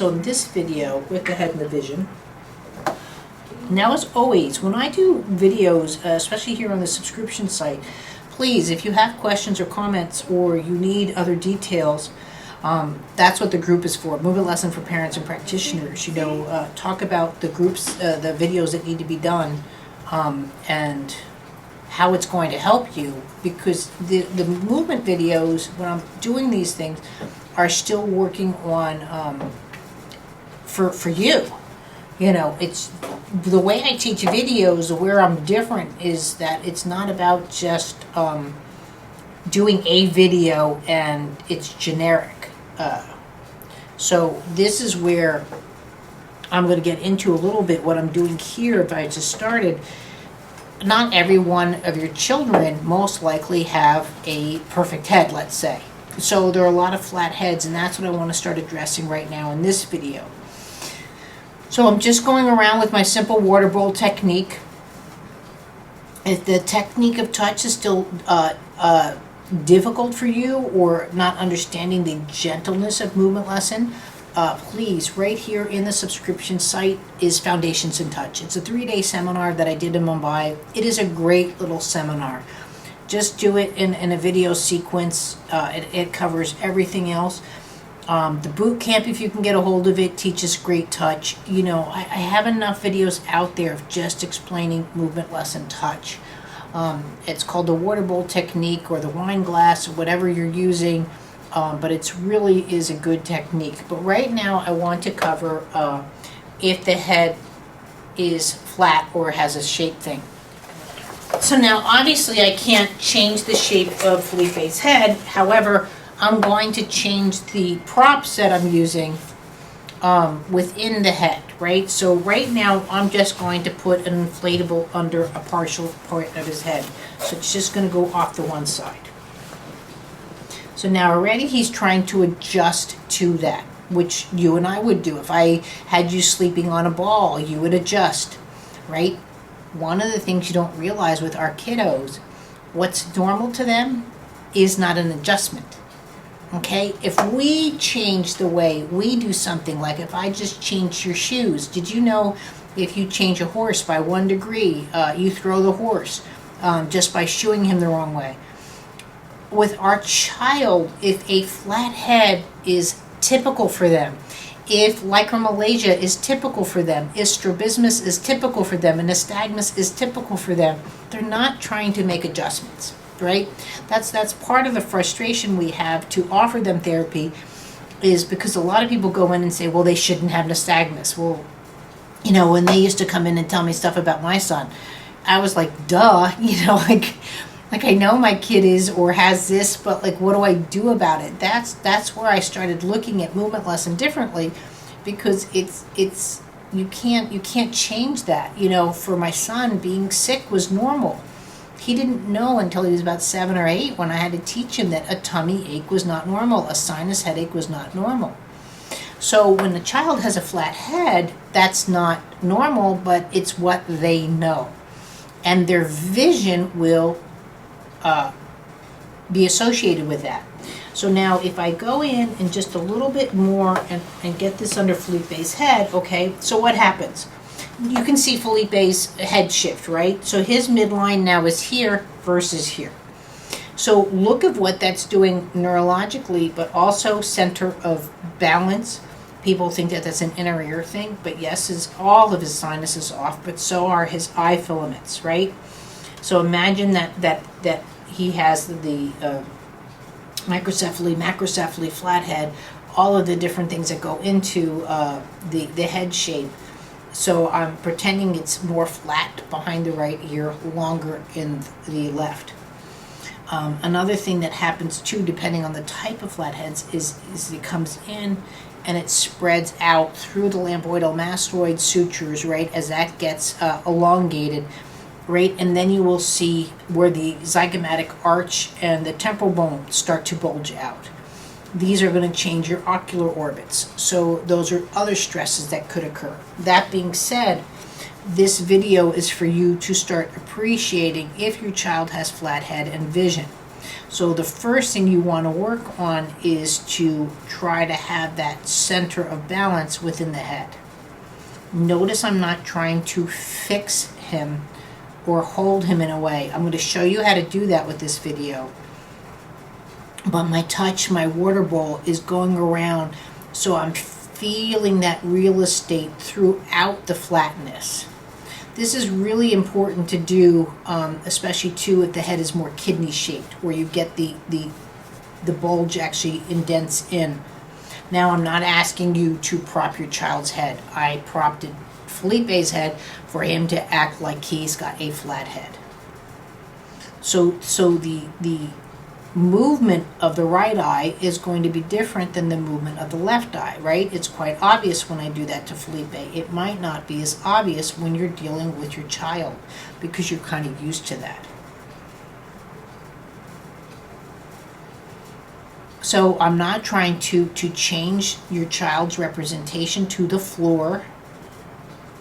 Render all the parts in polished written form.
So in this video with the head and the vision, now as always, when I do videos, especially here on the subscription site, please, if you have questions or comments or you need other details, that's what the group is for. Movement Lesson for Parents and Practitioners. Talk about the groups, the videos that need to be done, and how it's going to help you, because the movement videos, when I'm doing these things, are still working on for you. It's the way I teach videos, where I'm different is that it's not about just doing a video and it's generic. So this is where I'm going to get into a little bit what I'm doing here. If I just started, not every one of your children most likely have a perfect head, let's say. So there are a lot of flat heads, and that's what I want to start addressing right now in this video. So I'm just going around with my simple water bowl technique. If the technique of touch is still difficult for you, or not understanding the gentleness of Movement Lesson, please, right here in the subscription site is Foundations in Touch. It's a 3-day seminar that I did in Mumbai. It is a great little seminar. Just do it in a video sequence. It covers everything else. The boot camp, if you can get a hold of it, teaches great touch. I have enough videos out there of just explaining Movement Lesson touch. It's called the water bowl technique, or the wine glass, or whatever you're using, but it's really is a good technique. But right now I want to cover if the head is flat or has a shape thing. So now obviously I can't change the shape of Felipe's head. However, I'm going to change the props that I'm using within the head, right? So right now I'm just going to put an inflatable under a partial part of his head. So it's just going to go off the one side. So now already he's trying to adjust to that, which you and I would do. If I had you sleeping on a ball, you would adjust, right? One of the things you don't realize with our kiddos, what's normal to them is not an adjustment. Okay, if we change the way we do something, like if I just change your shoes, did you know if you change a horse by 1 degree, you throw the horse just by shoeing him the wrong way? With our child, if a flat head is typical for them, if Lacrimalaysia is typical for them, if strabismus is typical for them, and nystagmus is typical for them, they're not trying to make adjustments. Right? That's part of the frustration we have to offer them therapy, is because a lot of people go in and say, well, they shouldn't have nystagmus. Well, when they used to come in and tell me stuff about my son, I was like, duh, like I know my kid is or has this, but like, what do I do about it? That's where I started looking at Movement Lesson differently, because it's you can't change that. For my son, being sick was normal. He didn't know until he was about 7 or 8 when I had to teach him that a tummy ache was not normal, a sinus headache was not normal. So when a child has a flat head, that's not normal, but it's what they know. And their vision will be associated with that. So now if I go in and just a little bit more and get this under Felipe's head, okay, so what happens? You can see Felipe's head shift, right? So his midline now is here versus here. So look at what that's doing neurologically, but also center of balance. People think that that's an inner ear thing, but yes, all of his sinuses off, but so are his eye filaments, right? So imagine that he has the microcephaly, macrocephaly, flathead, all of the different things that go into the head shape. So I'm pretending it's more flat behind the right ear, longer in the left. Another thing that happens too, depending on the type of flatheads, is it comes in and it spreads out through the lambdoidal mastoid sutures, right, as that gets elongated, right, and then you will see where the zygomatic arch and the temporal bone start to bulge out. These are going to change your ocular orbits. So those are other stresses that could occur. That being said, this video is for you to start appreciating if your child has flat head and vision. So the first thing you want to work on is to try to have that center of balance within the head. Notice I'm not trying to fix him or hold him in a way. I'm going to show you how to do that with this video. But my touch, my water bowl is going around, so I'm feeling that real estate throughout the flatness. This is really important to do, especially too if the head is more kidney shaped, where you get the bulge actually indents in. Now I'm not asking you to prop your child's head. I propped Felipe's head for him to act like he's got a flat head. So the movement of the right eye is going to be different than the movement of the left eye, right? It's quite obvious when I do that to Felipe. It might not be as obvious when you're dealing with your child because you're kind of used to that. So I'm not trying to change your child's representation to the floor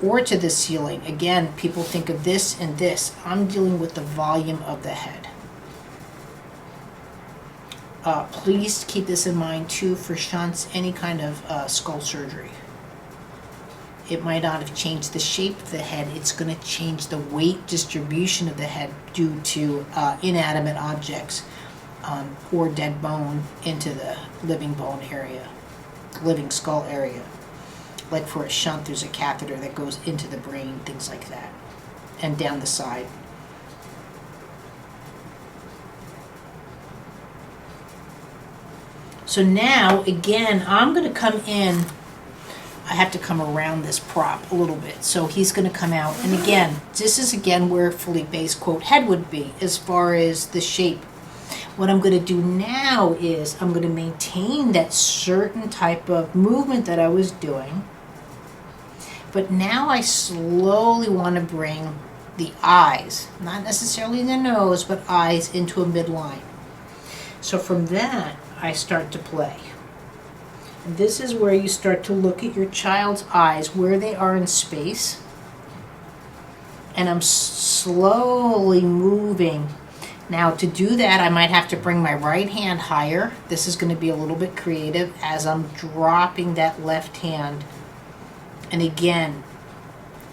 or to the ceiling. Again, people think of this and this. I'm dealing with the volume of the head. Please keep this in mind too for shunts, any kind of skull surgery. It might not have changed the shape of the head, it's going to change the weight distribution of the head due to inanimate objects or dead bone into the living bone area, living skull area. Like for a shunt, there's a catheter that goes into the brain, things like that, and down the side. So now, again, I'm going to come in. I have to come around this prop a little bit. So he's going to come out. And again, this is again where Felipe's, quote, head would be as far as the shape. What I'm going to do now is I'm going to maintain that certain type of movement that I was doing. But now I slowly want to bring the eyes, not necessarily the nose, but eyes into a midline. So from that, I start to play. And this is where you start to look at your child's eyes, where they are in space. And I'm slowly moving. Now to do that, I might have to bring my right hand higher. This is going to be a little bit creative as I'm dropping that left hand. And again,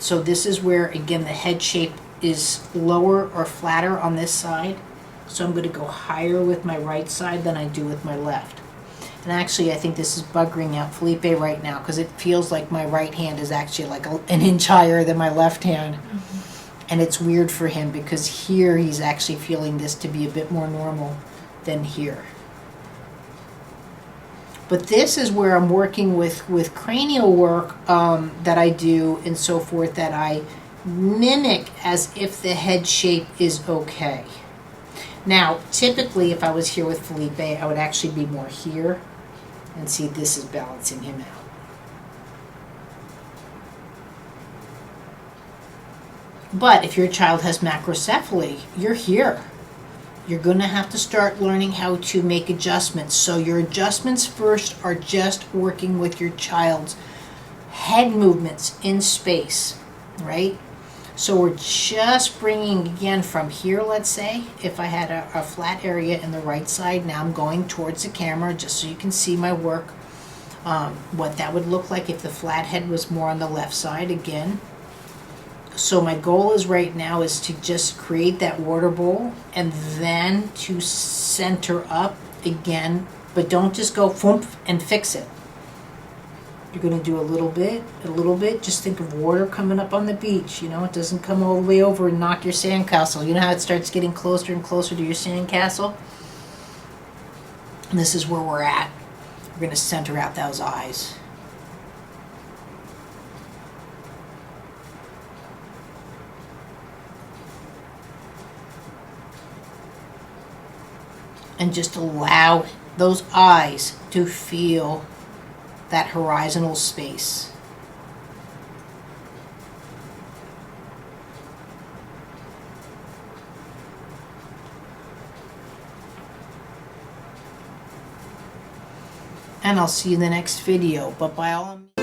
so this is where, again, the head shape is lower or flatter on this side. So I'm going to go higher with my right side than I do with my left. And actually, I think this is buggering out Felipe right now because it feels like my right hand is actually like an inch higher than my left hand. Mm-hmm. And it's weird for him because here he's actually feeling this to be a bit more normal than here. But this is where I'm working with cranial work that I do and so forth, that I mimic as if the head shape is okay. Now, typically, if I was here with Felipe, I would actually be more here. And see, this is balancing him out. But if your child has macrocephaly, you're here. You're going to have to start learning how to make adjustments. So your adjustments first are just working with your child's head movements in space, right? So we're just bringing, again, from here, let's say, if I had a flat area in the right side, now I'm going towards the camera just so you can see my work, what that would look like if the flat head was more on the left side, again. So my goal is right now is to just create that water bowl and then to center up again, but don't just go thump and fix it. You're going to do a little bit. Just think of water coming up on the beach. You know, it doesn't come all the way over and knock your sandcastle. You know how it starts getting closer and closer to your sandcastle? And this is where we're at. We're going to center out those eyes. And just allow those eyes to feel that horizontal space. And I'll see you in the next video. But by all means,